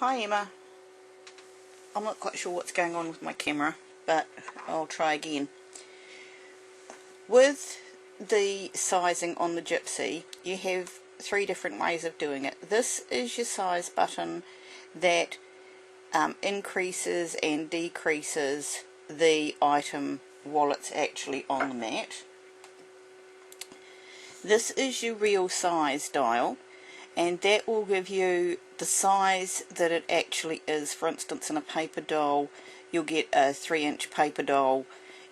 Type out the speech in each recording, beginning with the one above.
Hi Emma. I'm not quite sure what's going on with my camera, but I'll try again. With the sizing on the Gypsy, you have three different ways of doing it. This is your size button that increases and decreases the item while it's actually on the mat. This is your real size dial, and that will give you the size that it actually is. For instance, in a paper doll, you'll get a 3-inch paper doll.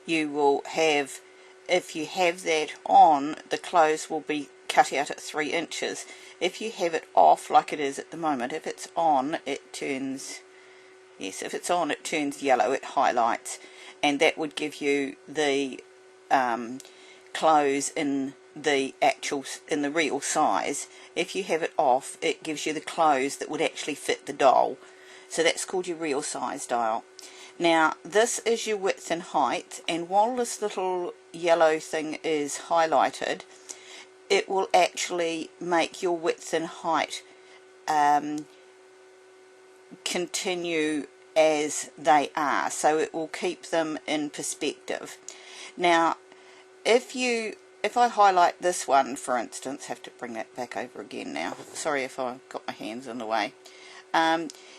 You will have, if you have that on, the clothes will be cut out at 3 inches. If you have it off, like it is at the moment, if it's on, it turns, yes, if it's on, it turns yellow, it highlights, and that would give you the clothes in the real size. If you have it off, it gives you the clothes that would actually fit the doll. So that's called your real size dial. Now this is your width and height, and while this little yellow thing is highlighted, it will actually make your width and height continue as they are, so it will keep them in perspective. Now if I highlight this one, for instance, have to bring that back over again now, sorry if I got my hands in the way,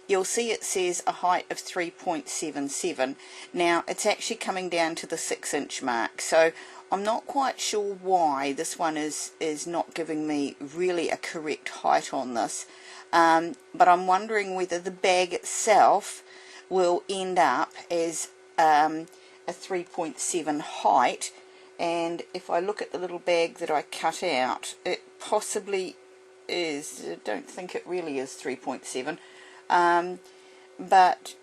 you'll see it says a height of 3.77. Now it's actually coming down to the 6-inch mark, so I'm not quite sure why this one is not giving me really a correct height on this, but I'm wondering whether the bag itself will end up as a 3.7 height. And if I look at the little bag that I cut out, it possibly is. I don't think it really is 3.7, but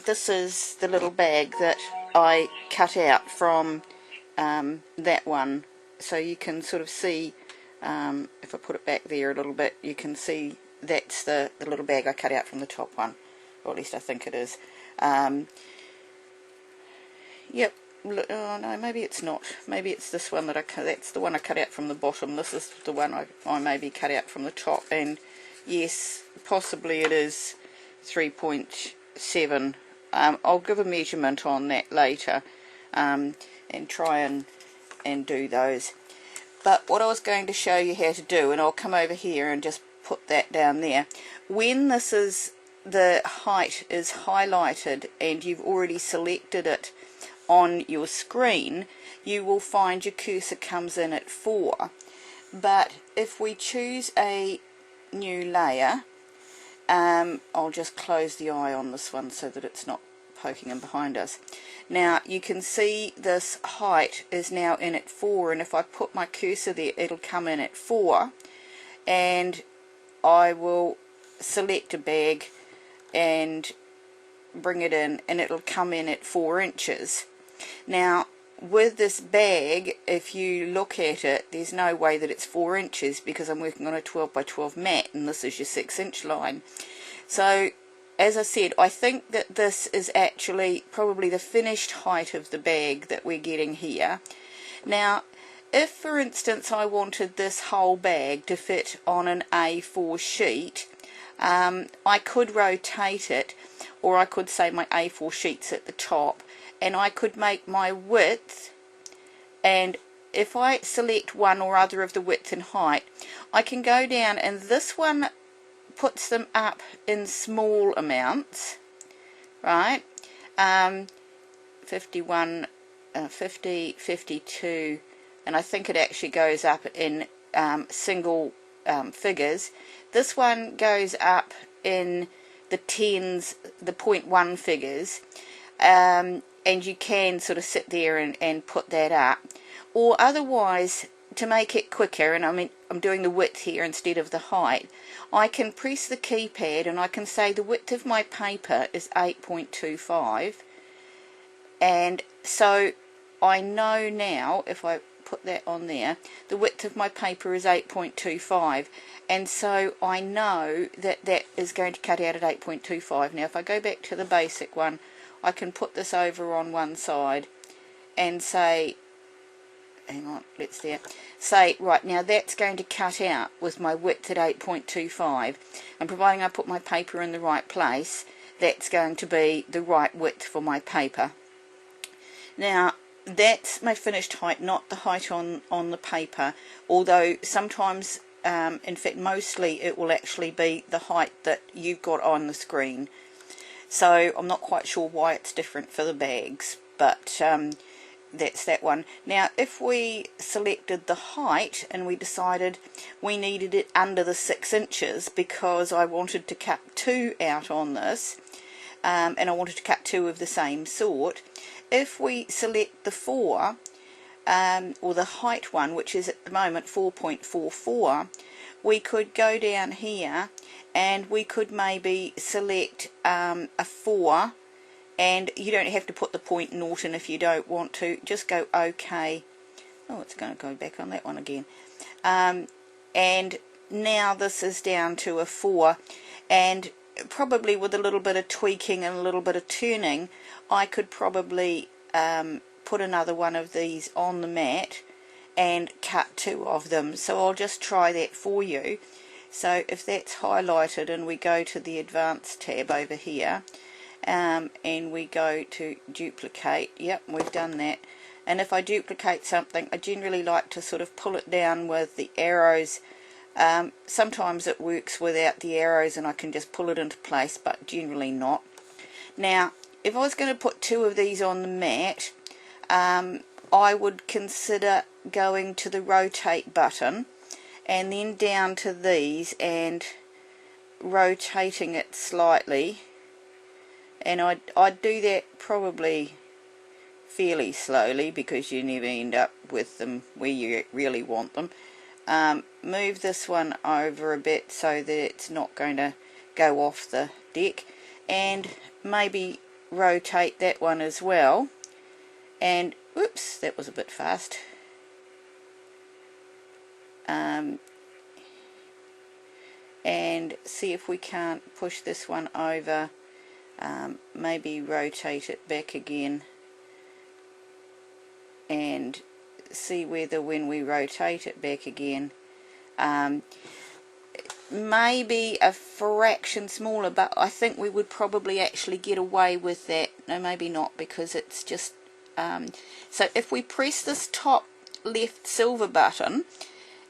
this is the little bag that I cut out from that one, so you can sort of see, if I put it back there a little bit, you can see that's the little bag I cut out from the top one, or at least I think it is. Yep. Oh no, maybe it's not. Maybe it's this one that's the one I cut out from the bottom. This is the one I maybe cut out from the top, and yes, possibly it is 3.7. I'll give a measurement on that later, and try and do those. But what I was going to show you how to do, and I'll come over here and just put that down there, when this is, the height is highlighted and you've already selected it on your screen, you will find your cursor comes in at 4. But if we choose a new layer, I'll just close the eye on this one so that it's not poking in behind us. Now you can see this height is now in at 4, and if I put my cursor there, it'll come in at 4, and I will select a bag and bring it in, and it'll come in at 4 inches. Now with this bag, if you look at it, there's no way that it's 4 inches because I'm working on a 12 by 12 mat, and this is your 6-inch line. So as I said, I think that this is actually probably the finished height of the bag that we're getting here. Now if for instance I wanted this whole bag to fit on an A4 sheet, I could rotate it, or I could say my A4 sheet's at the top, and I could make my width, and if I select one or other of the width and height, I can go down, and this one puts them up in small amounts, right? 51, 50, 52, and I think it actually goes up in single figures. This one goes up in the tens, the 0.1 figures, and you can sort of sit there and put that up. Or otherwise, to make it quicker, and I'm doing the width here instead of the height, I can press the keypad and I can say the width of my paper is 8.25, and so I know now, if I put that on there, the width of my paper is 8.25, and so I know that that is going to cut out at 8.25. Now if I go back to the basic one, I can put this over on one side and say hang on, let's there, say, right, now that's going to cut out with my width at 8.25, and providing I put my paper in the right place, that's going to be the right width for my paper. Now, that's my finished height, not the height on the paper, although sometimes, in fact mostly, it will actually be the height that you've got on the screen. So I'm not quite sure why it's different for the bags, but that's that one. Now, if we selected the height and we decided we needed it under the 6 inches because I wanted to cut 2 out on this, and I wanted to cut 2 of the same sort, if we select the 4, or the height one, which is at the moment 4.44, we could go down here and we could maybe select a 4, and you don't have to put the point naught in if you don't want to, just go OK. Oh, it's going to go back on that one again. And now this is down to a 4, and probably with a little bit of tweaking and a little bit of turning, I could probably put another one of these on the mat and cut 2 of them. So I'll just try that for you. So if that's highlighted and we go to the Advanced tab over here, and we go to duplicate, yep, we've done that. And if I duplicate something, I generally like to sort of pull it down with the arrows. Sometimes it works without the arrows and I can just pull it into place, but generally not. Now, if I was going to put 2 of these on the mat, I would consider going to the rotate button and then down to these and rotating it slightly, and I'd do that probably fairly slowly because you never end up with them where you really want them. Move this one over a bit so that it's not going to go off the deck, and maybe rotate that one as well, and whoops, that was a bit fast. And see if we can't push this one over, maybe rotate it back again, and see whether when we rotate it back again, maybe a fraction smaller, but I think we would probably actually get away with that. No, maybe not, because it's just so if we press this top left silver button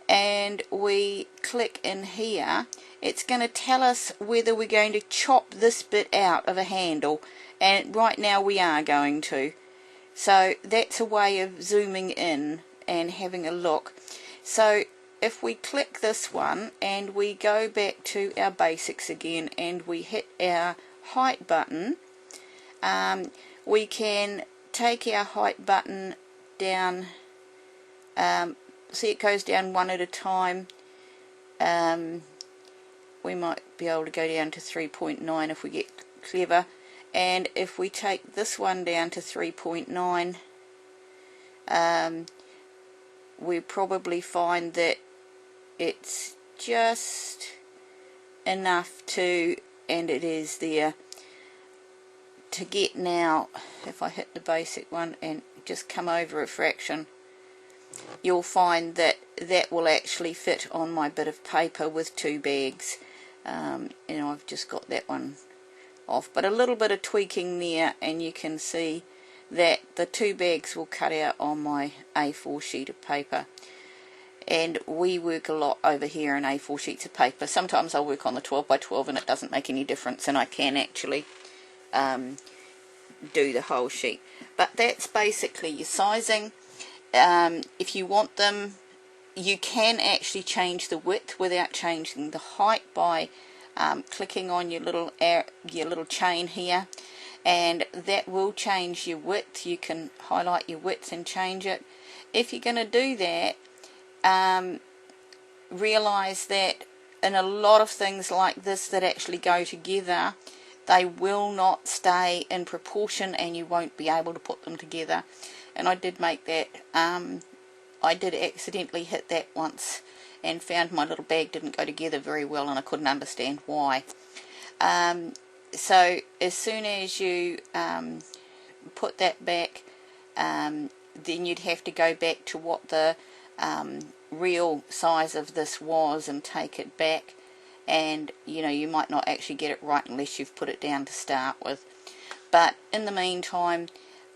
and we click in here, it's going to tell us whether we're going to chop this bit out of a handle, and right now we are going to. So that's a way of zooming in and having a look. So if we click this one and we go back to our basics again and we hit our height button, we can take our height button down, see it goes down one at a time. We might be able to go down to 3.9 if we get clever, and if we take this one down to 3.9, we probably find that it's just enough to, and it is there to get. Now if I hit the basic one and just come over a fraction, you'll find that that will actually fit on my bit of paper with 2 bags. I've just got that one off, but a little bit of tweaking there and you can see that the 2 bags will cut out on my A4 sheet of paper. And we work a lot over here in A4 sheets of paper. Sometimes I'll work on the 12 by 12 and it doesn't make any difference, and I can actually do the whole sheet. But that's basically your sizing. If you want them, you can actually change the width without changing the height by clicking on your little chain here, and that will change your width. You can highlight your width and change it. If you're going to do that, realize that in a lot of things like this that actually go together, they will not stay in proportion and you won't be able to put them together. And I did make that, I did accidentally hit that once and found my little bag didn't go together very well, and I couldn't understand why. So as soon as you put that back, then you'd have to go back to what the real size of this was and take it back, and you know, you might not actually get it right unless you've put it down to start with. But in the meantime,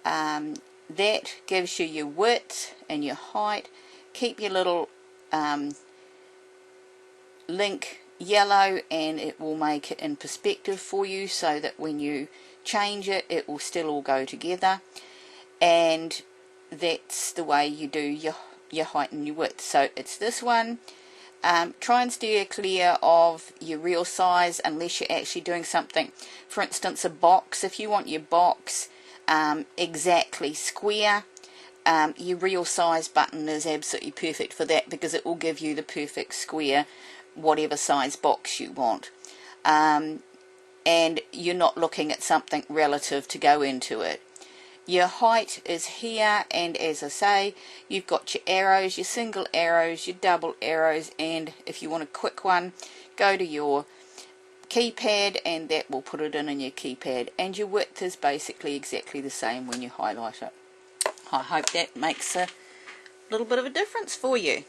that gives you your width and your height. Keep your little link yellow, and it will make it in perspective for you, so that when you change it, it will still all go together. And that's the way you do your height and your width. So it's this one. Try and steer clear of your real size unless you're actually doing something, for instance a box. If you want your box exactly square, your real size button is absolutely perfect for that, because it will give you the perfect square whatever size box you want, and you're not looking at something relative to go into it. Your height is here, and as I say, you've got your arrows, your single arrows, your double arrows, and if you want a quick one, go to your keypad and that will put it in your keypad. And your width is basically exactly the same when you highlight it. I hope that makes a little bit of a difference for you.